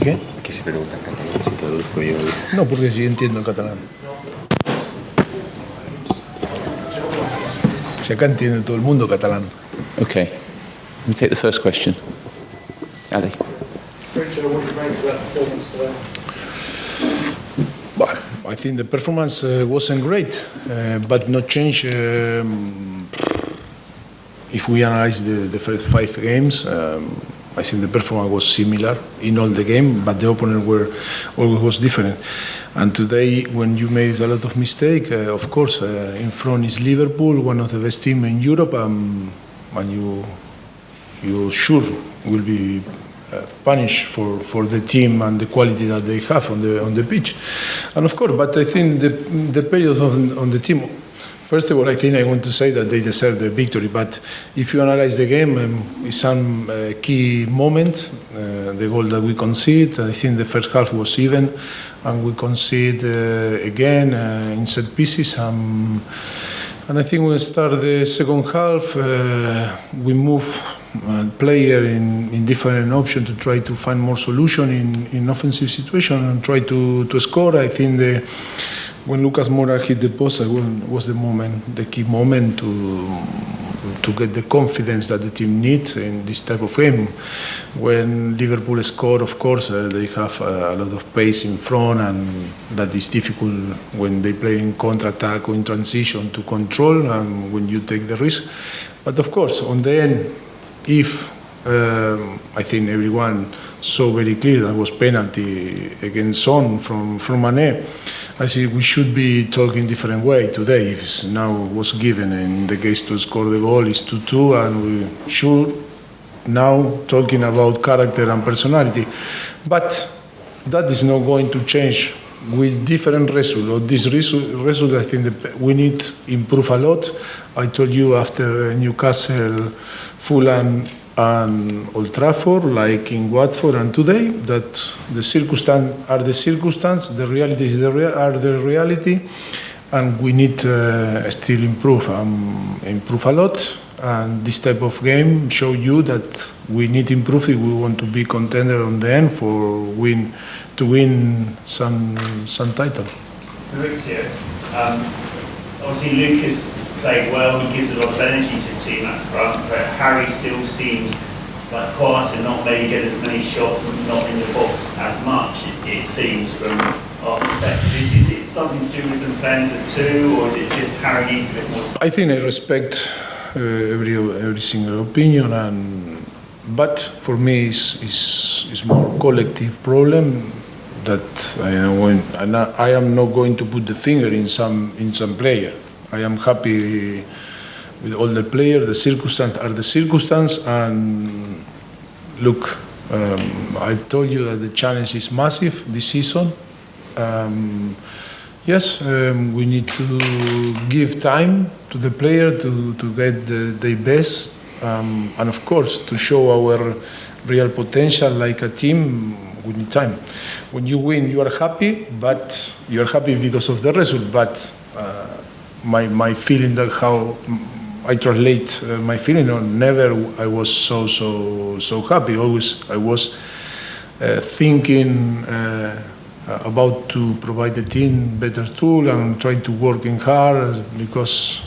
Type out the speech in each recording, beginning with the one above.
¿Qué? ¿Qué se pregunta en catalán? Si traduzco yo. No, porque sí entiendo el catalán. Si acá entiende todo el mundo catalán. Okay. Let me take the first question. Ali. Well, I think the performance wasn't great, but not change. If we analyze the first 5 games, I think the performance was similar in all the game, but the opponent always was different. And today, when you made a lot of mistake, of course, in front is Liverpool, one of the best teams in Europe, and you sure will be punished for the team and the quality that they have on the pitch. And of course, but I think the period on the team. First of all, I think I want to say that they deserve the victory. But if you analyze the game, some key moments, the goal that we concede, I think the first half was even, and we concede again in set pieces. And I think when we start the second half, we move player in different options to try to find more solution in offensive situation and try to score. I think when Lucas Moura hit the post, was the key moment to get the confidence that the team needs in this type of game. When Liverpool score, of course, they have a lot of pace in front, and that is difficult when they play in counter-attack or in transition to control, and when you take the risk. But of course, on the end, if I think everyone saw very clear that was penalty against Son from Mane, I think we should be talking different way today. If it's now was given in the case to score the goal is 2-2, and we should now talking about character and personality. But that is not going to change with different result. Or this result, I think we need to improve a lot. I told you after Newcastle, Fulham, and Old Trafford, like in Watford and today, that the circumstances are the circumstances, the reality is the reality, and we need still improve a lot. And this type of game show you that we need to improve if we want to be contender on the end to win some title. Mauricio, obviously Lucas played well, he gives a lot of energy to the team up front, but Harry still seems like quieter, not maybe get as many shots, not in the box as much, it seems, from our perspective. Is it something to do with them playing as a 2, or is it just Harry needs a bit more time? I think I respect every single opinion, but for me it's more collective problem that I am not going to put the finger in some player. I am happy with all the players. The circumstances are the circumstances, and look, I told you that the challenge is massive this season. Yes, we need to give time to the player to get their best, and of course to show our real potential like a team. We need time. When you win, you are happy, but you are happy because of the result. But my feeling, that how I translate my feeling, or never I was so happy. Always I was thinking about to provide the team better tool and trying to working hard, because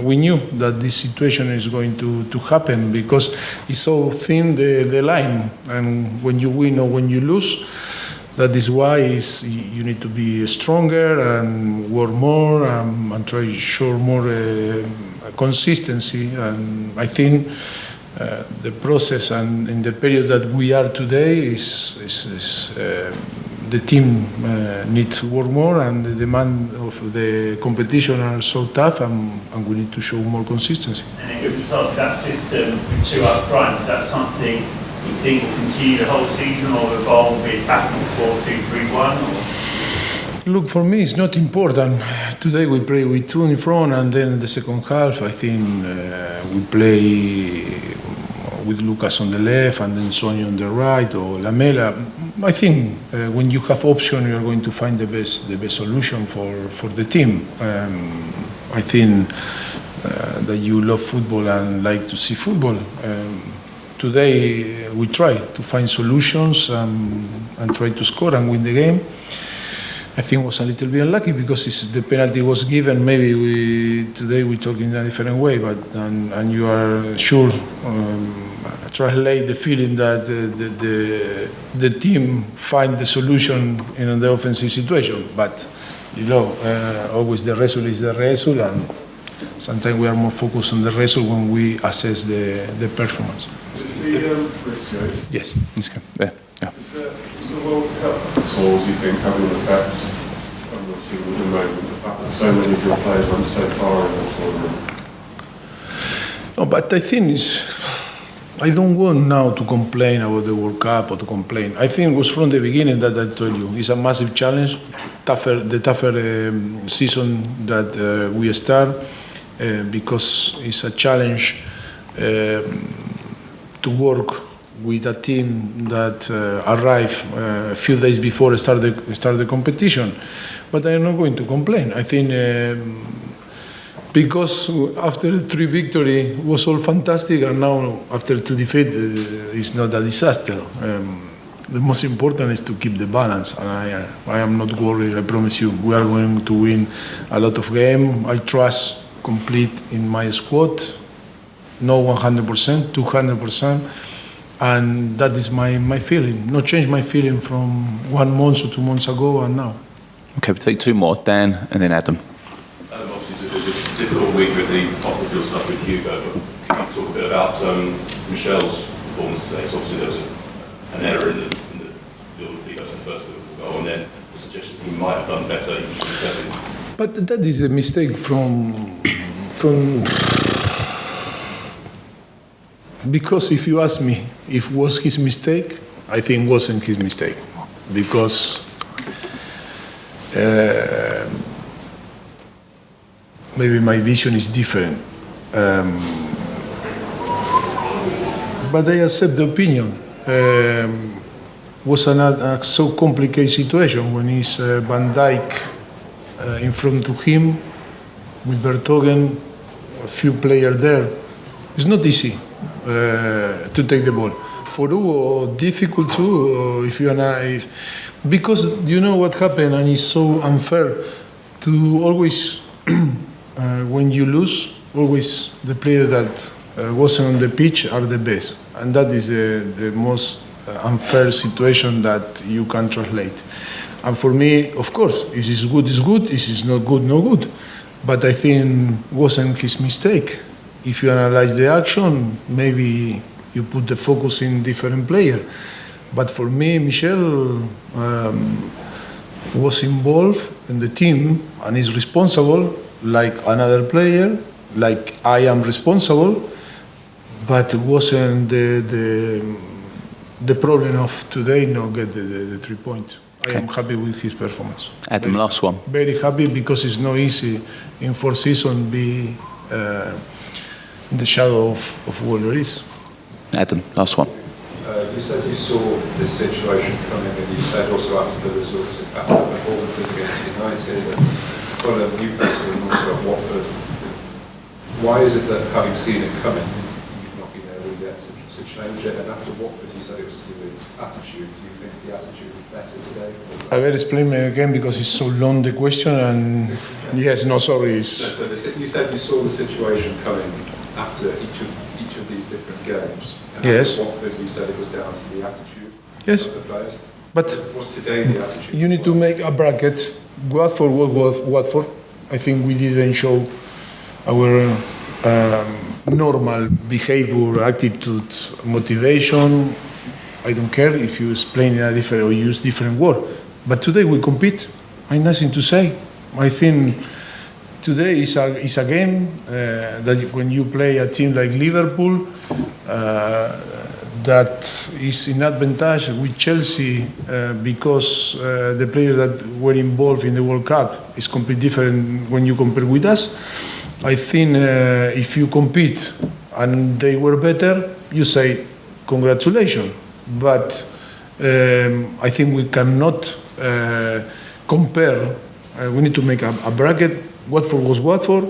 we knew that this situation is going to happen, because it's so thin the line, and when you win or when you lose, that is why you need to be stronger and work more and try to show more consistency. And I think the process and in the period that we are today is the team needs to work more, and the demand of the competition are so tough, and we need to show more consistency. And in that system with 2 up front, is that something you think will continue the whole season, or evolve it back into 4-2-3-1? Look, for me, it's not important. Today we play with 2 in front, and then in the second half, I think we play with Lucas on the left, and then Sonia on the right, or Lamela. I think when you have option, you are going to find the best solution for the team. I think that you love football and like to see football. today we try to find solutions and try to score and win the game. I think it was a little bit unlucky because the penalty was given. Maybe today we talk in a different way, but and you are sure translate the feeling that the team find the solution in the offensive situation. But always the result is the result, and sometimes we are more focused on the result when we assess the performance. Yes. Let's go. There. Yeah. Is the World Cup tours, you think, having an effect on your team at the moment? The fact that so many of your players went so far in the tournament? No, but I think I don't want now to complain about the World Cup or to complain. I think it was from the beginning that I told you. It's a massive challenge, the tougher season that we start because it's a challenge to work with a team that arrived a few days before start the competition. But I'm not going to complain. I think because after 3 victory was all fantastic, and now after 2 defeat it's not a disaster. The most important is to keep the balance, and I am not worried. I promise you, we are going to win a lot of games. I trust complete in my squad, no 100%, 200%. And that is my feeling. Not change my feeling from 1 month or 2 months ago and now. Okay, we'll take 2 more. Dan and then Adam. Obviously, it's a difficult week with the off-the-field stuff with Hugo, but can you talk a bit about Michel's performance today? So obviously there was an error in the first Liverpool goal, and then the suggestion he might have done better in the second. But that is a mistake from because if you ask me if it was his mistake, I think it wasn't his mistake, because maybe my vision is different. But I accept the opinion. Was a so complicated situation when it's Van Dijk in front of him with Vertonghen, a few players there. It's not easy to take the ball. For you, difficult too, because you know what happened, and it's so unfair to always, when you lose, always the player that wasn't on the pitch are the best, and that is the most unfair situation that you can translate. And for me, of course, if it's good, it's good. If it's not good, no good. But I think wasn't his mistake. If you analyze the action, maybe you put the focus in different player. But for me, Michel was involved in the team and is responsible like another player, like I am responsible, but it wasn't the problem of today not get the 3 points. I am happy with his performance. Adam, last one. Very happy, because it's not easy in 4 seasons be in the shadow of what there is. Adam, last one. You said you saw this situation coming, and you said also after the results, after the performances against United and Fulham, Newcastle, and also at Watford. Why is it that, having seen it coming, you've not been able yet to change it? And after Watford, you said it was to do with attitude. Do you think the attitude is better today? I will explain me again because it's so long the question, and yes, no, sorry. So you said you saw the situation coming after each of these different games. And yes. After Watford, you said it was down to the attitude Yes. of the players. But was today the attitude? you need to make a bracket. Watford was Watford. I think we didn't show our normal behavior, attitude, motivation. I don't care if you explain in a different or use different word. But today we compete. I have nothing to say. I think today is a game that when you play a team like Liverpool, that is in advantage with Chelsea because the players that were involved in the World Cup is completely different when you compare with us. I think if you compete and they were better, you say congratulations. But I think we cannot compare. We need to make a bracket. Watford was Watford.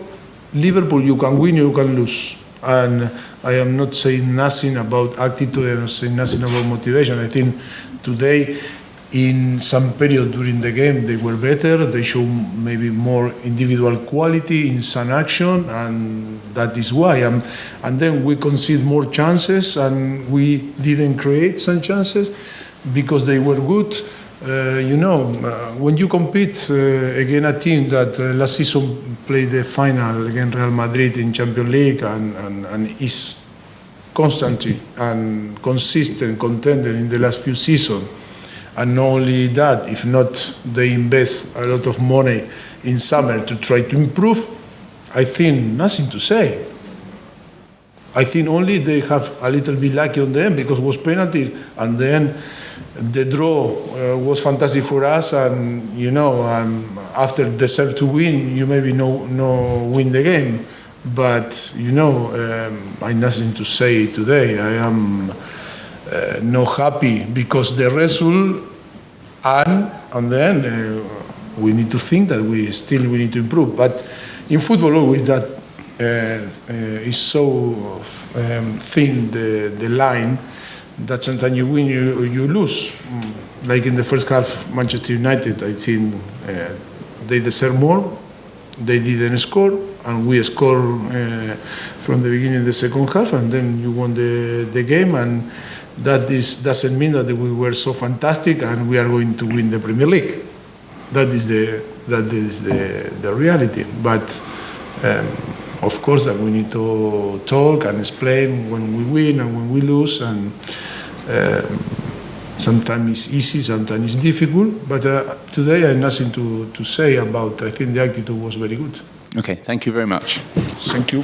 Liverpool, you can win, you can lose. And I am not saying nothing about attitude and saying nothing about motivation. I think today, in some period during the game, they were better. They showed maybe more individual quality in some action, and that is why. And then we conceded more chances, and we didn't create some chances because they were good. When you compete against a team that last season played the final against Real Madrid in Champions League and is constantly and consistent contender in the last few seasons, and not only that, if not, they invest a lot of money in summer to try to improve, I think nothing to say. I think only they have a little bit lucky on the end because it was penalty, and then the draw was fantastic for us, and after deserve to win, you maybe no win the game. But I have nothing to say today. I am not happy because the result, and then we need to think that we need to improve. But in football, always that is so thin the line that sometimes you win, you lose. Like in the first half, Manchester United, I think they deserve more. They didn't score, and we scored from the beginning of the second half, and then you won the game. And that doesn't mean that we were so fantastic and we are going to win the Premier League. That is the reality. But of course, that we need to talk and explain when we win and when we lose, and sometimes it's easy, sometimes it's difficult. But today I have nothing to say about. I think the attitude was very good. Okay, thank you very much. Thank you.